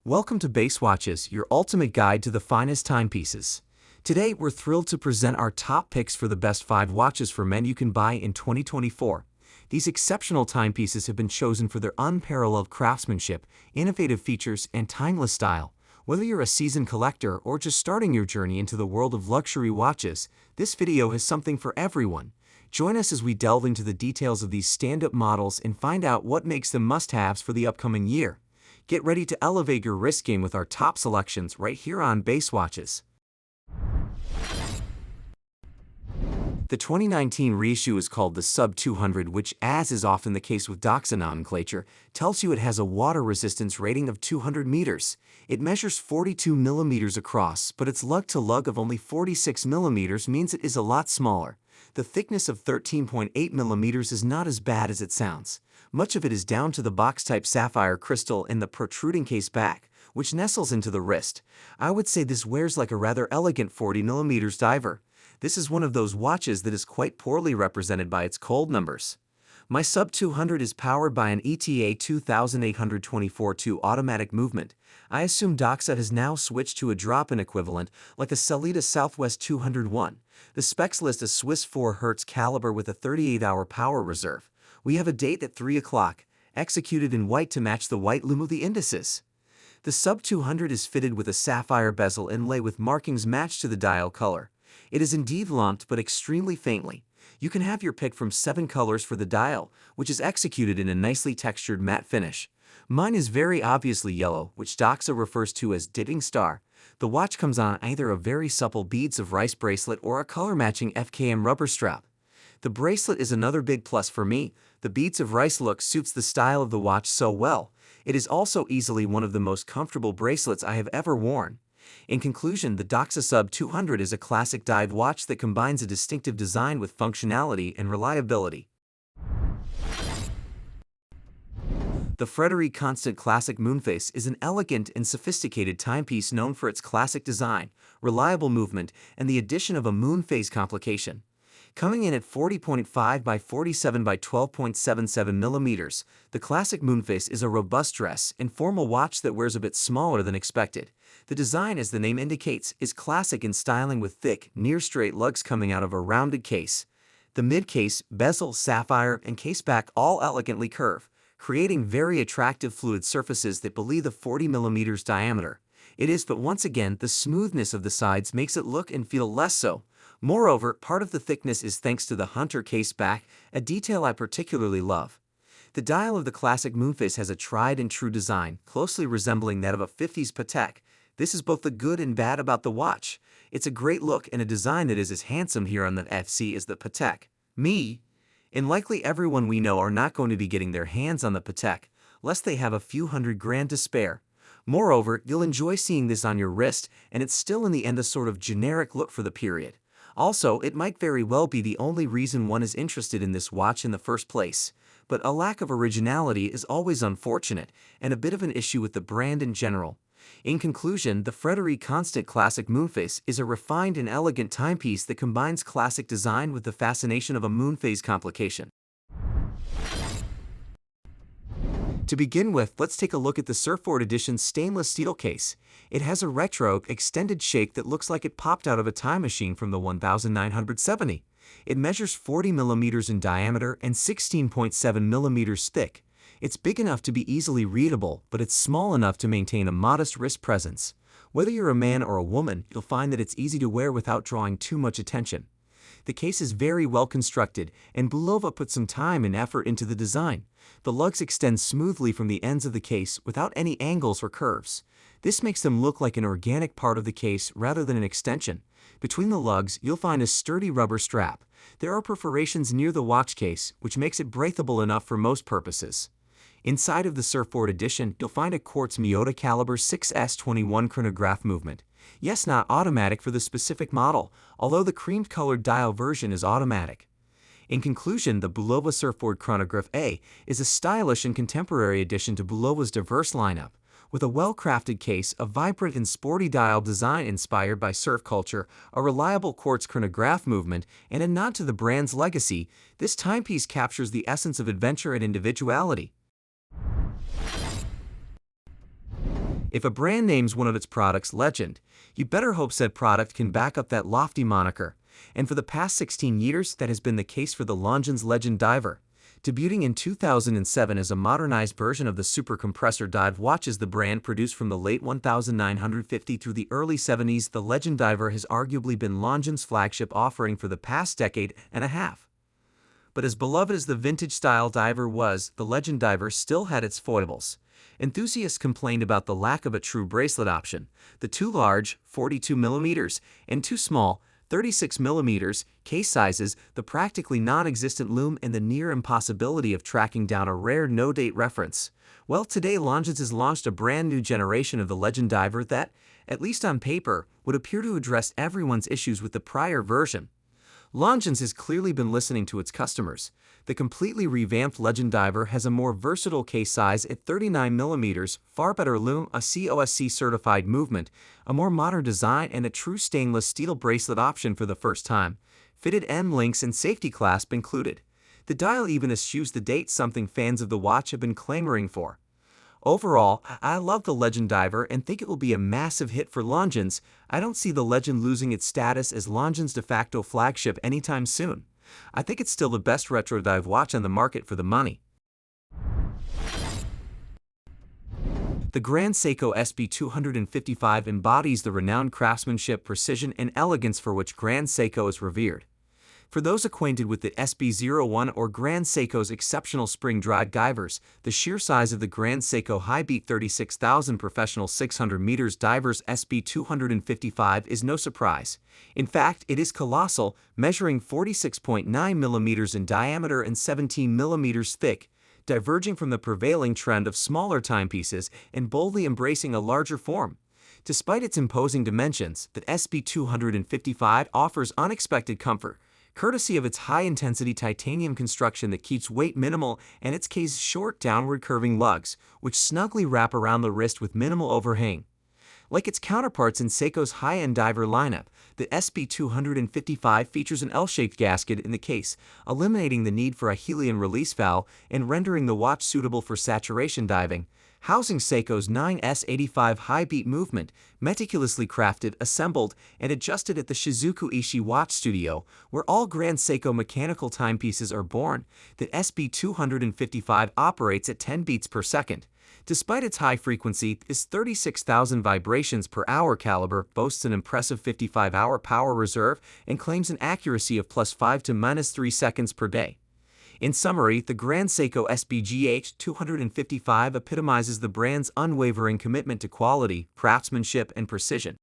Welcome to Base Watches, your ultimate guide to the finest timepieces. Today, we're thrilled to present our top picks for the best 5 watches for men you can buy in 2024. These exceptional timepieces have been chosen for their unparalleled craftsmanship, innovative features, and timeless style. Whether you're a seasoned collector or just starting your journey into the world of luxury watches, this video has something for everyone. Join us as we delve into the details of these stand-up models and find out what makes them must-haves for the upcoming year. Get ready to elevate your wrist game with our top selections right here on Base Watches. The 2019 reissue is called the Sub 200, which, as is often the case with Doxa nomenclature, tells you it has a water resistance rating of 200 meters. It measures 42 millimeters across, but its lug-to-lug of only 46 millimeters means it is a lot smaller. The thickness of 13.8 millimeters is not as bad as it sounds. Much of it is down to the box-type sapphire crystal in the protruding case back, which nestles into the wrist. I would say this wears like a rather elegant 40 millimeters diver. This is one of those watches that is quite poorly represented by its cold numbers. My Sub 200 is powered by an ETA 2824-2 automatic movement. I assume Doxa has now switched to a drop-in equivalent like a Sellita Southwest 201. The specs list a Swiss 4 Hz caliber with a 38-hour power reserve. We have a date at 3 o'clock, executed in white to match the white lume of the indices. The Sub 200 is fitted with a sapphire bezel inlay with markings matched to the dial color. It is indeed lumped but extremely faintly. You can have your pick from 7 colors for the dial, which is executed in a nicely textured matte finish. Mine is very obviously yellow, which Doxa refers to as dipping star. The watch comes on either a very supple beads of rice bracelet or a color-matching FKM rubber strap. The bracelet is another big plus for me. The beads of rice look suits the style of the watch so well. It is also easily one of the most comfortable bracelets I have ever worn. In conclusion, the Doxa Sub 200 is a classic dive watch that combines a distinctive design with functionality and reliability. The Frederique Constant Classic Moonphase is an elegant and sophisticated timepiece known for its classic design, reliable movement, and the addition of a moonphase complication. Coming in at 40.5 by 47 by 12.77 millimeters, the classic Moonphase is a robust dress and formal watch that wears a bit smaller than expected. The design, as the name indicates, is classic in styling with thick, near-straight lugs coming out of a rounded case. The mid-case, bezel, sapphire, and case back all elegantly curve, creating very attractive fluid surfaces that belie the 40 millimeters diameter. It is, but once again, the smoothness of the sides makes it look and feel less so. Moreover, part of the thickness is thanks to the hunter case back, a detail I particularly love. The dial of the classic Moonphase has a tried-and-true design, closely resembling that of a 50s Patek. This is both the good and bad about the watch. It's a great look and a design that is as handsome here on the FC as the Patek. And likely everyone we know are not going to be getting their hands on the Patek, lest they have a few $100,000 to spare. Moreover, you'll enjoy seeing this on your wrist, and it's still in the end a sort of generic look for the period. Also, it might very well be the only reason one is interested in this watch in the first place. But a lack of originality is always unfortunate, and a bit of an issue with the brand in general. In conclusion, the Frederique Constant Classic Moonphase is a refined and elegant timepiece that combines classic design with the fascination of a moonphase complication. To begin with, let's take a look at the Surfboard Edition stainless steel case. It has a retro, extended shake that looks like it popped out of a time machine from the 1970. It measures 40 millimeters in diameter and 16.7 millimeters thick. It's big enough to be easily readable, but it's small enough to maintain a modest wrist presence. Whether you're a man or a woman, you'll find that it's easy to wear without drawing too much attention. The case is very well constructed, and Bulova put some time and effort into the design. The lugs extend smoothly from the ends of the case without any angles or curves. This makes them look like an organic part of the case rather than an extension. Between the lugs, you'll find a sturdy rubber strap. There are perforations near the watch case, which makes it breathable enough for most purposes. Inside of the Surfboard Edition, you'll find a quartz Miyota caliber 6S21 chronograph movement. Yes, not automatic for the specific model, although the cream-colored dial version is automatic. In conclusion, the Bulova Surfboard Chronograph A is a stylish and contemporary addition to Bulova's diverse lineup. With a well-crafted case, a vibrant and sporty dial design inspired by surf culture, a reliable quartz chronograph movement, and a nod to the brand's legacy, this timepiece captures the essence of adventure and individuality. If a brand names one of its products Legend, you better hope said product can back up that lofty moniker. And for the past 16 years, that has been the case for the Longines Legend Diver. Debuting in 2007 as a modernized version of the Super Compressor dive watches the brand produced from the late 1950 through the early 70s, the Legend Diver has arguably been Longines' flagship offering for the past decade and a half. But as beloved as the vintage-style diver was, the Legend Diver still had its foibles. Enthusiasts complained about the lack of a true bracelet option, the too large 42mm and too small 36mm case sizes, the practically non-existent loom, and the near impossibility of tracking down a rare no-date reference. Well, today Longines has launched a brand new generation of the Legend Diver that, at least on paper, would appear to address everyone's issues with the prior version. Longines has clearly been listening to its customers. The completely revamped Legend Diver has a more versatile case size at 39mm, far better loom, a COSC-certified movement, a more modern design, and a true stainless steel bracelet option for the first time. Fitted M-links and safety clasp included. The dial even eschews the date, something fans of the watch have been clamoring for. Overall, I love the Legend Diver and think it will be a massive hit for Longines. I don't see the Legend losing its status as Longines' de facto flagship anytime soon. I think it's still the best retro dive watch on the market for the money. The Grand Seiko SB255 embodies the renowned craftsmanship, precision, and elegance for which Grand Seiko is revered. For those acquainted with the SB01 or Grand Seiko's exceptional spring-drive divers, the sheer size of the Grand Seiko High-Beat 36,000 professional 600 meters divers SB255 is no surprise. In fact, it is colossal, measuring 46.9 millimeters in diameter and 17 millimeters thick, diverging from the prevailing trend of smaller timepieces and boldly embracing a larger form. Despite its imposing dimensions, the SB255 offers unexpected comfort, courtesy of its high-intensity titanium construction that keeps weight minimal and its case's short downward-curving lugs, which snugly wrap around the wrist with minimal overhang. Like its counterparts in Seiko's high-end diver lineup, the SB255 features an L-shaped gasket in the case, eliminating the need for a helium release valve and rendering the watch suitable for saturation diving. Housing Seiko's 9S85 high-beat movement, meticulously crafted, assembled, and adjusted at the Shizuku Ishii Watch Studio, where all Grand Seiko mechanical timepieces are born. The SB255 operates at 10 beats per second. Despite its high frequency, its 36,000 vibrations per hour caliber boasts an impressive 55-hour power reserve and claims an accuracy of +5 to -3 seconds per day. In summary, the Grand Seiko SBGH255 epitomizes the brand's unwavering commitment to quality, craftsmanship, and precision.